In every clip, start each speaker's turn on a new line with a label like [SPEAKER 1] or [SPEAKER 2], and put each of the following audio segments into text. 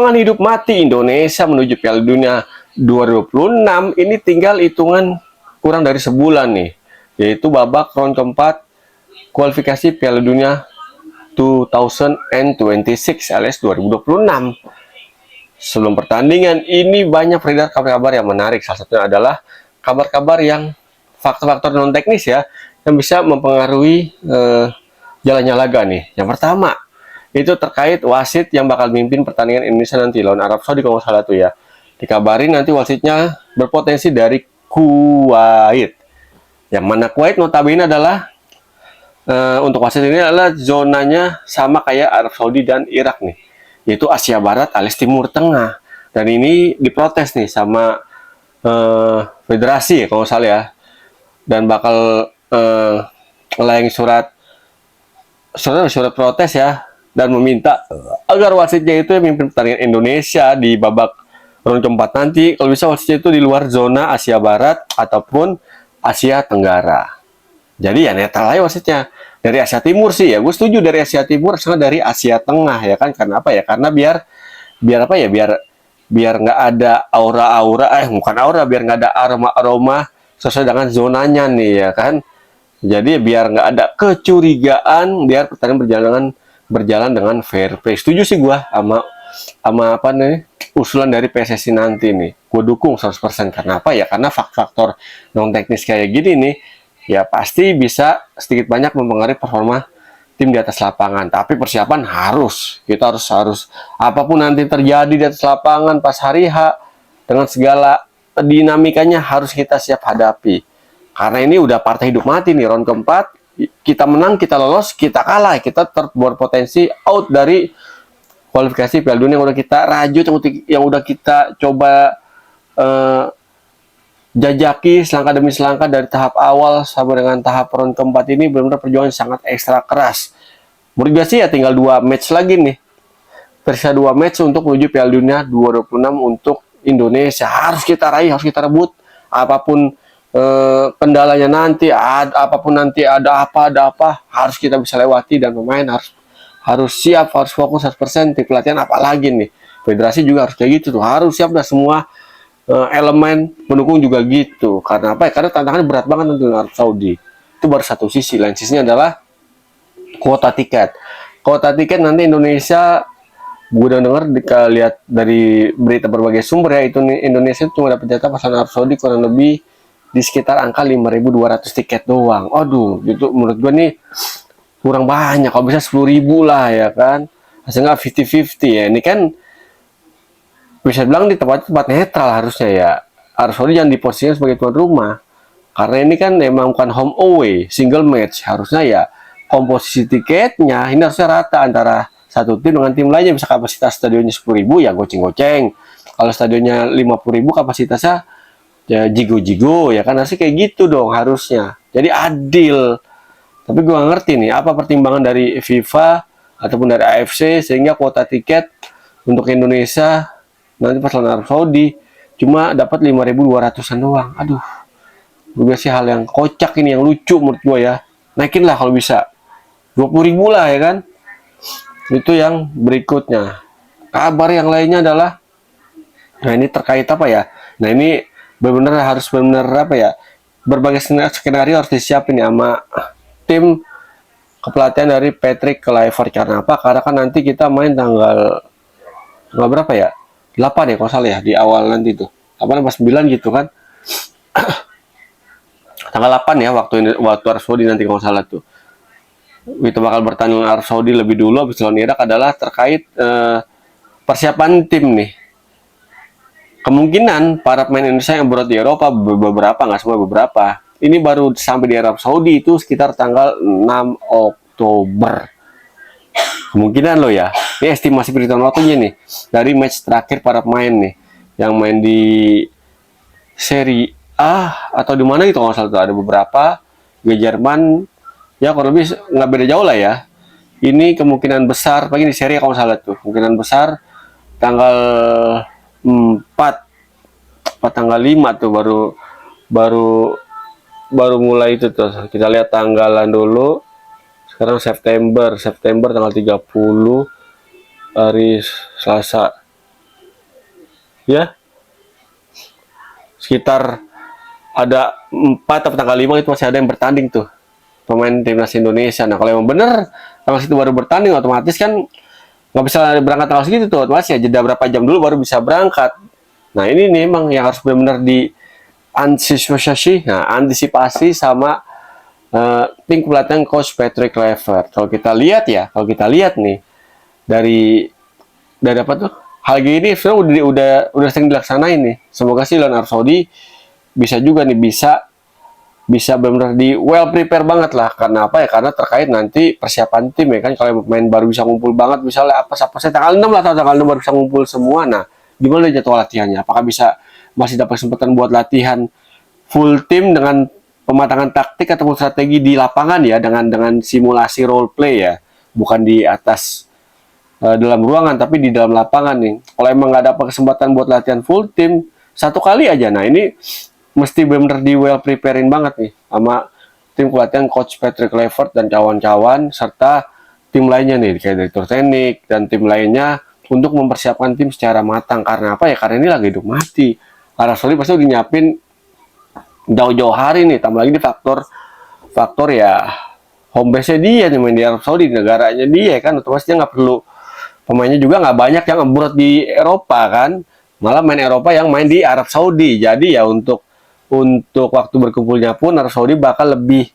[SPEAKER 1] Perjuangan hidup mati Indonesia menuju Piala Dunia 2026 ini tinggal hitungan kurang dari sebulan nih, yaitu babak round keempat kualifikasi Piala Dunia 2026 alias 2026. Sebelum pertandingan ini banyak beredar kabar-kabar yang menarik. Salah satunya adalah kabar-kabar yang faktor-faktor non teknis ya, yang bisa mempengaruhi jalannya laga nih. Yang pertama itu terkait wasit yang bakal mimpin pertandingan Indonesia nanti lawan Arab Saudi kalau nggak salah tuh ya. Dikabarin nanti wasitnya berpotensi dari Kuwait. Yang mana Kuwait notabene adalah untuk wasit ini adalah zonanya sama kayak Arab Saudi dan Irak nih, yaitu Asia Barat alias Timur Tengah. Dan ini diprotes nih sama federasi ya kalau nggak salah ya, dan bakal melayang surat protes ya, dan meminta agar wasitnya itu yang memimpin pertandingan Indonesia di babak round keempat nanti, kalau bisa wasitnya itu di luar zona Asia Barat ataupun Asia Tenggara. Jadi ya netral aja wasitnya. Dari Asia Timur sih ya, gue setuju dari Asia Timur, sama dari Asia Tengah ya kan. Karena apa ya? Karena biar apa ya? Biar nggak ada aura-aura, bukan aura, biar nggak ada aroma-aroma sesuai dengan zonanya nih ya kan. Jadi biar nggak ada kecurigaan, biar pertandingan berjalan dengan fair play. Setuju sih gue sama apa nih usulan dari PSSI nanti nih. Gue dukung 100%. Karena apa ya? Karena faktor non teknis kayak gini nih ya pasti bisa sedikit banyak mempengaruhi performa tim di atas lapangan. Tapi persiapan kita harus apapun nanti terjadi di atas lapangan pas hari H, dengan segala dinamikanya harus kita siap hadapi. Karena ini udah partai hidup mati nih, round keempat, kita menang, kita lolos, kita kalah, kita berpotensi out dari kualifikasi Piala Dunia yang udah kita rajut, yang udah kita coba jajaki selangkah demi selangkah dari tahap awal sampai dengan tahap round keempat. Ini benar-benar perjuangan sangat ekstra keras. Menurut gue sih ya tinggal 2 match lagi nih. Tersisa 2 match untuk menuju Piala Dunia 2026 untuk Indonesia. Harus kita raih, harus kita rebut. Apapun kendalanya nanti, apapun nanti ada apa, harus kita bisa lewati, dan pemain harus siap, harus fokus 100% di pelatihan. Apalagi nih, federasi juga harus kayak gitu tuh. Harus siap dah semua elemen pendukung juga gitu. Karena apa ya? Karena tantangannya berat banget untuk Arab Saudi. Itu baru satu sisi. Lain sisinya adalah kuota tiket. Kuota tiket nanti Indonesia, gue udah denger lihat dari berita berbagai sumber ya, itu Indonesia cuma dapat jatah pasangan Arab Saudi kurang lebih di sekitar angka 5.200 tiket doang. Aduh, itu menurut gue nih kurang banyak. Kalau bisa 10.000 lah ya kan. Hasilnya 50-50 ya. Ini kan bisa bilang di tempat netral harusnya ya. Arab Saudi jangan diposisikan sebagai tuan rumah, karena ini kan memang bukan home away, single match. Harusnya ya komposisi tiketnya ini harusnya rata antara satu tim dengan tim lainnya. Bisa kapasitas stadionnya 10.000 ya goceng-goceng. Kalau stadionnya 50.000 kapasitasnya ya jigo-jigo ya kan, harusnya kayak gitu dong harusnya. Jadi adil. Tapi gue gak ngerti nih apa pertimbangan dari FIFA ataupun dari AFC sehingga kuota tiket untuk Indonesia nanti pas lawan Arab Saudi cuma dapat 5.200-an doang. Aduh, juga sih hal yang kocak ini, yang lucu menurut gue ya. Naikin lah kalau bisa 20.000 lah ya kan. Itu yang berikutnya. Kabar yang lainnya adalah, nah ini terkait apa ya, nah ini benar-benar harus apa ya, berbagai skenario harus disiapin ya sama tim kepelatihan dari Patrick Kluivert. Karena apa? Karena kan nanti kita main tanggal berapa ya, 8 ya kalau salah ya, di awal nanti tuh 8 pas 9 gitu kan. Tanggal 8 ya waktu Arab Saudi nanti kalau salah tuh. Itu bakal bertanding Arab Saudi lebih dulu habis lawan Irak. Adalah terkait persiapan tim nih. Kemungkinan para pemain Indonesia yang berat di Eropa, beberapa, nggak semua, beberapa, ini baru sampai di Arab Saudi itu sekitar tanggal 6 Oktober. Kemungkinan lo ya, ini estimasi perhitungan waktunya nih dari match terakhir para pemain nih yang main di Serie A atau di mana gitu kalau salah tuh, ada beberapa di Jerman ya, kurang lebih nggak beda jauh lah ya. Ini kemungkinan besar pagi di Serie A kalau salah tuh, kemungkinan besar tanggal 4 tanggal 5 tuh baru mulai itu tuh. Kita lihat tanggalan dulu. Sekarang September tanggal 30 hari Selasa. ya. Sekitar ada 4 atau tanggal 5 itu masih ada yang bertanding tuh, pemain timnas Indonesia. Nah kalau emang bener tanggal situ baru bertanding, otomatis kan nggak bisa berangkat tanggal segitu tuh, otomatis ya jeda berapa jam dulu baru bisa berangkat. Nah ini nih emang yang harus benar-benar antisipasi sama tim pelatihan Coach Patrick Kluivert. Kalau kita lihat nih dari apa tuh, hal gini sebenarnya udah sering dilaksanain nih. Semoga sih lawan Arab Saudi bisa juga nih, bisa benar-benar di well prepare banget lah. Karena apa ya? Karena terkait nanti persiapan tim ya kan. Kalau pemain baru bisa ngumpul banget, misalnya saya tanggal 6 lah, atau tanggal 6 baru bisa ngumpul semua. Nah, gimana jadwal latihannya? Apakah masih dapat kesempatan buat latihan full tim dengan pematangan taktik ataupun strategi di lapangan ya, dengan simulasi role play ya, bukan di atas dalam ruangan, tapi di dalam lapangan nih. Kalau emang nggak dapat kesempatan buat latihan full tim satu kali aja, nah ini mesti benar-benar di well preparein banget nih sama tim pelatihan Coach Patrick Kluivert dan kawan-kawan, serta tim lainnya nih kayak direktur teknik dan tim lainnya, untuk mempersiapkan tim secara matang. Karena apa ya? Karena ini lagi hidup mati. Arab Saudi pasti udah nyiapin jauh-jauh hari nih, tambah lagi di faktor ya home base-nya dia nih, main di Arab Saudi, negaranya dia kan, otomatis dia nggak perlu, pemainnya juga nggak banyak yang abroad di Eropa kan, malah main Eropa yang main di Arab Saudi. Jadi ya untuk waktu berkumpulnya pun Arab Saudi bakal lebih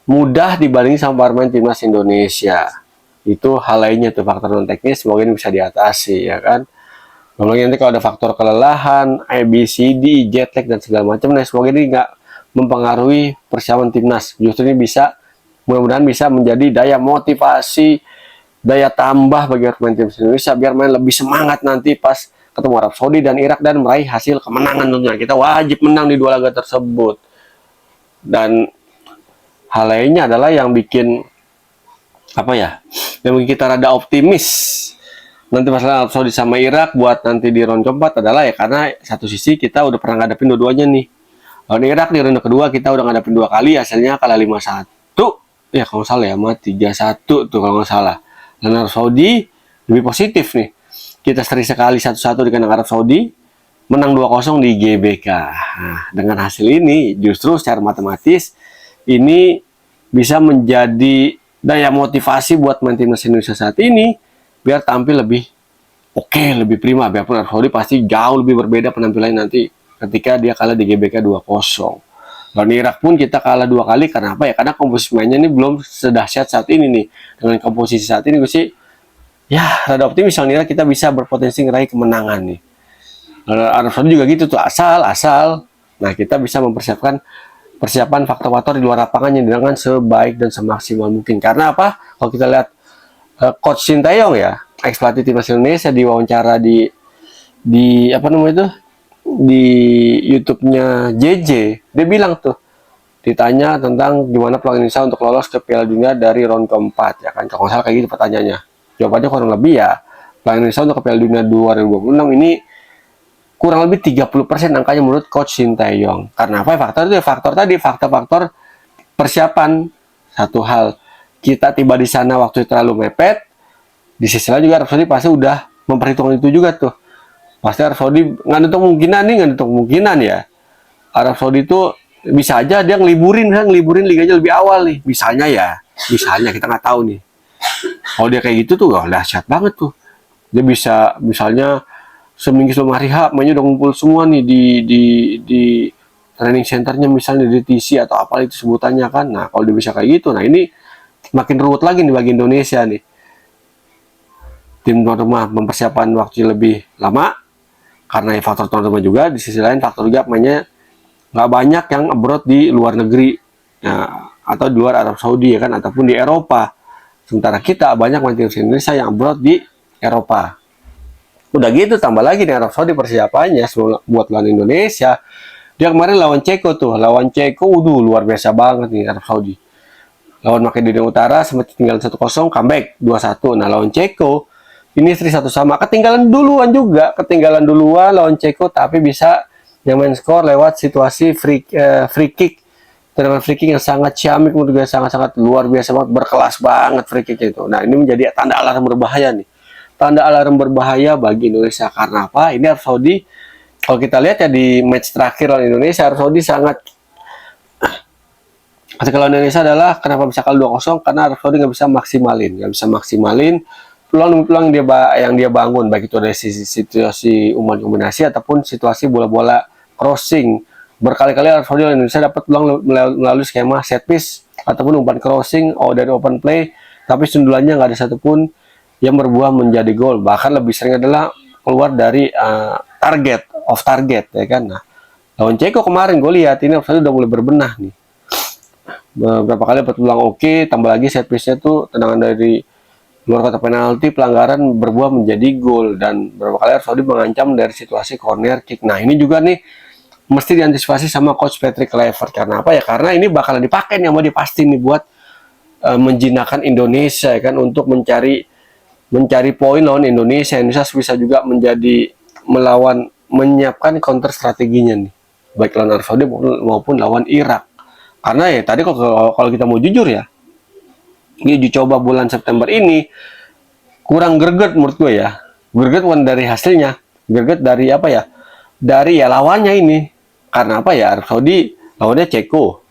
[SPEAKER 1] mudah dibanding sama pemain timnas Indonesia. Itu hal lainnya tuh, faktor non teknis, semoga ini bisa diatasi ya kan. Lalu nanti kalau ada faktor kelelahan, ABCD, jet lag dan segala macam, nah semoga ini nggak mempengaruhi persiapan timnas. Justru ini mudah-mudahan bisa menjadi daya motivasi, daya tambah bagi pemain timnas Indonesia biar main lebih semangat nanti pas ketemu Arab Saudi dan Irak dan meraih hasil kemenangan tentunya. Kita wajib menang di 2 laga tersebut. Dan hal lainnya adalah yang bikin apa ya? Yang bikin kita rada optimis nanti masalah Arab Saudi sama Irak buat nanti di round keempat adalah ya karena satu sisi kita udah pernah ngadepin dua-duanya nih. Lawan Irak di ronde kedua kita udah ngadepin 2 kali, hasilnya kalah 5-1. Ya kalau nggak salah ya, sama 3-1 tuh kalau nggak salah. Dan Arab Saudi lebih positif nih. Kita seri sekali 1-1 di kandang Arab Saudi, menang 2-0 di GBK. Nah, dengan hasil ini justru secara matematis ini bisa menjadi daya motivasi buat main timnas Indonesia saat ini biar tampil lebih oke, lebih prima. Biarpun Arab Saudi pasti jauh lebih berbeda penampilannya nanti ketika dia kalah di GBK 2-0. Lawan Irak pun kita kalah 2 kali, karena apa ya? Karena komposisi mainnya ini belum sedahsyat saat ini nih. Dengan komposisi saat ini gue sih ya rada optimis yang kita bisa berpotensi ngeraih kemenangan nih. Arab Saudi juga gitu tuh, asal. Nah, kita bisa persiapan faktor-faktor di luar lapangan yang dengan sebaik dan semaksimal mungkin. Karena apa? Kalau kita lihat Coach Sintayong ya, ex pelatih timnas Indonesia, diwawancara di apa namanya itu, di YouTube-nya JJ, dia bilang tuh, ditanya tentang gimana peluang Indonesia untuk lolos ke Piala Dunia dari round keempat ya kan, kalau nggak salah kayak gitu pertanyaannya. Jawabannya kurang lebih ya, peluang Indonesia untuk ke Piala Dunia 2026 ini kurang lebih 30% angkanya menurut Coach Sintayong. Karena apa? Faktor persiapan. Satu hal, kita tiba di sana waktu terlalu mepet. Di sisi lain juga Arab Saudi pasti udah memperhitungkan itu juga tuh. Pasti Arab Saudi nggak ada kemungkinan ya. Arab Saudi itu bisa aja dia ngeliburin liganya lebih awal nih. Misalnya kita nggak tahu nih. Kalau dia kayak gitu tuh, dahsyat banget tuh. Dia bisa misalnya seminggu sebelum hari H mainnya udah ngumpul semua nih di training centernya, misalnya di TC atau apa itu sebutannya kan. Nah kalau dia bisa kayak gitu, nah ini makin ruwet lagi nih bagi Indonesia nih. Tim tuan rumah mempersiapkan waktu lebih lama karena faktor tuan rumah juga. Di sisi lain faktor juga mainnya nggak banyak yang abroad di luar negeri ya, atau di luar Arab Saudi ya kan, ataupun di Eropa. Sementara kita banyak main tim Indonesia yang abroad di Eropa. Udah gitu tambah lagi di Arab Saudi persiapannya buat lawan Indonesia. Dia kemarin lawan Ceko, luar biasa banget nih Arab Saudi. Lawan Makedonia Utara sempat tinggal 1-0, comeback 2-1. Nah lawan Ceko ini seri 1 sama, ketinggalan duluan lawan Ceko, tapi bisa yang main skor lewat situasi free kick. Tendangan free kick yang sangat ciamik, menurut gue sangat luar biasa banget, berkelas banget free kick itu. Nah ini menjadi tanda alarm berbahaya nih. tanda alarm berbahaya bagi Indonesia. Karena apa? Ini Arab Saudi, kalau kita lihat ya di match terakhir lawan Indonesia, Arab Saudi sangat, ketika lawan Indonesia adalah kenapa bisa kalah 2-0, karena Arab Saudi nggak bisa maksimalin peluang-peluang yang dia bangun, baik itu dari situasi umpan kombinasi ataupun situasi bola-bola crossing. Berkali-kali Arab Saudi dan Indonesia dapat peluang melalui skema set piece ataupun umpan crossing dari open play, tapi sundulannya nggak ada satupun yang berbuah menjadi gol. Bahkan lebih sering adalah keluar dari off target, ya kan. Nah, lawan Ceko kemarin gue lihat ini Arab Saudi udah mulai berbenah nih. Beberapa kali dapat peluang oke, tambah lagi set piece-nya tuh tendangan dari luar kotak penalti, pelanggaran berbuah menjadi gol, dan beberapa kali Arab Saudi mengancam dari situasi corner kick. Nah, ini juga nih mesti diantisipasi sama coach Patrick Kluivert. Karena apa ya? Karena ini bakalan dipakai nih sama dia pasti nih buat menjinakkan Indonesia, ya kan, untuk mencari poin lawan Indonesia. Indonesia bisa juga menjadi menyiapkan counter strateginya nih, baik lawan Arab Saudi maupun lawan Irak. Karena ya tadi kalau kita mau jujur ya, ini uji coba bulan September ini kurang greget menurut gue ya. Greget bukan dari hasilnya, greget dari apa ya? Dari ya lawannya ini. Karena apa ya? Arab Saudi lawannya Ceko,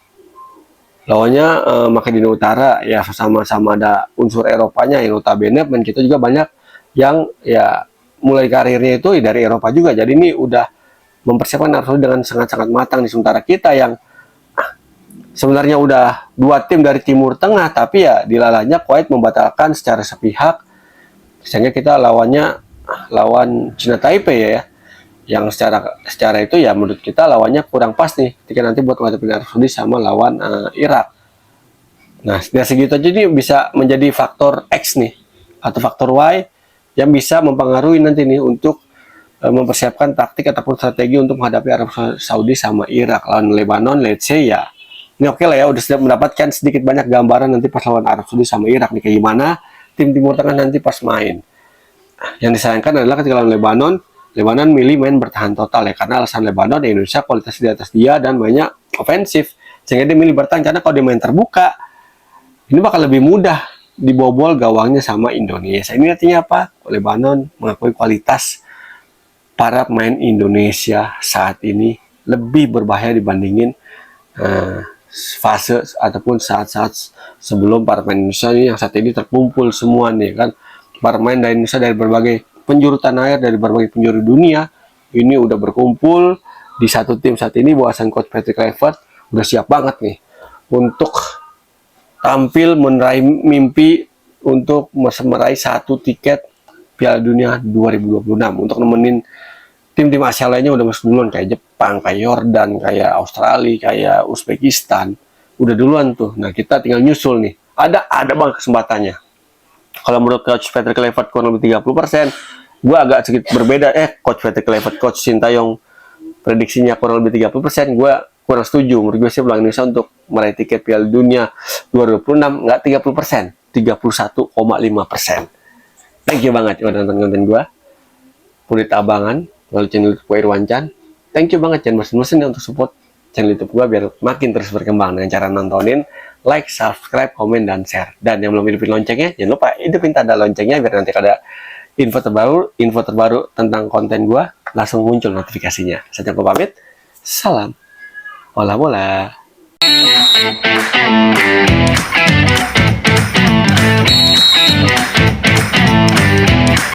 [SPEAKER 1] lawannya Makedonia Utara, ya sama-sama ada unsur Eropanya. Yang notabene main kita juga banyak yang ya mulai karirnya itu dari Eropa juga. Jadi ini udah mempersiapkan Arab Saudi dengan sangat-sangat matang. Di sementara kita yang sebenarnya udah 2 tim dari Timur Tengah, tapi ya dilalanya Kuwait membatalkan secara sepihak, sehingga kita lawan Cina Taipei ya, yang secara itu ya menurut kita lawannya kurang pas nih ketika nanti buat menghadapi Arab Saudi sama lawan Irak. Nah, dari segitu aja ini bisa menjadi faktor X nih atau faktor Y yang bisa mempengaruhi nanti nih untuk mempersiapkan taktik ataupun strategi untuk menghadapi Arab Saudi sama Irak. Lawan Lebanon, let's say ya ini oke lah ya, udah sudah mendapatkan sedikit banyak gambaran nanti pas lawan Arab Saudi sama Irak nih kayak gimana tim Timur Tengah nanti pas main. Yang disayangkan adalah ketika lawan Lebanon milih main bertahan total ya, karena alasan Lebanon Indonesia kualitas di atas dia dan banyak ofensif, sehingga dia milih bertahan. Karena kalau dia main terbuka ini bakal lebih mudah dibobol gawangnya sama Indonesia. Ini artinya apa? Lebanon mengakui kualitas para pemain Indonesia saat ini lebih berbahaya dibandingin fase ataupun saat-saat sebelum para pemain Indonesia ini yang saat ini terkumpul semua nih kan. Para pemain dari Indonesia dari berbagai penjuru tanah air, dari berbagai penjuru dunia ini udah berkumpul di satu tim saat ini. Bahasan coach Patrick Kluivert udah siap banget nih untuk tampil meraih mimpi untuk meraih 1 tiket Piala Dunia 2026 untuk nemenin tim-tim Asia lainnya udah masuk duluan, kayak Jepang, kayak Yordan, kayak Australia, kayak Uzbekistan. Udah duluan tuh. Nah, kita tinggal nyusul nih. Ada banget kesempatannya. Kalau menurut coach Patrick Kluivert kurang lebih 30%, gue agak sedikit berbeda. Coach Patrick Kluivert, coach Sintayong prediksinya kurang lebih 30%, gue kurang setuju. Menurut gue sih peluang Indonesia untuk meraih tiket Piala Dunia 2026 nggak 30%, 31,5%. Thank you banget udah nonton konten gue. Kulit Abangan melalui channel YouTube Irwancan. Thank you banget, jangan bosan-bosan untuk support channel YouTube gue biar makin terus berkembang dengan cara nontonin, like, subscribe, komen, dan share. Dan yang belum hidupin loncengnya, jangan lupa hidupin tanda loncengnya biar nanti ada info terbaru tentang konten gue langsung muncul notifikasinya. Saya pamit, salam olah bola.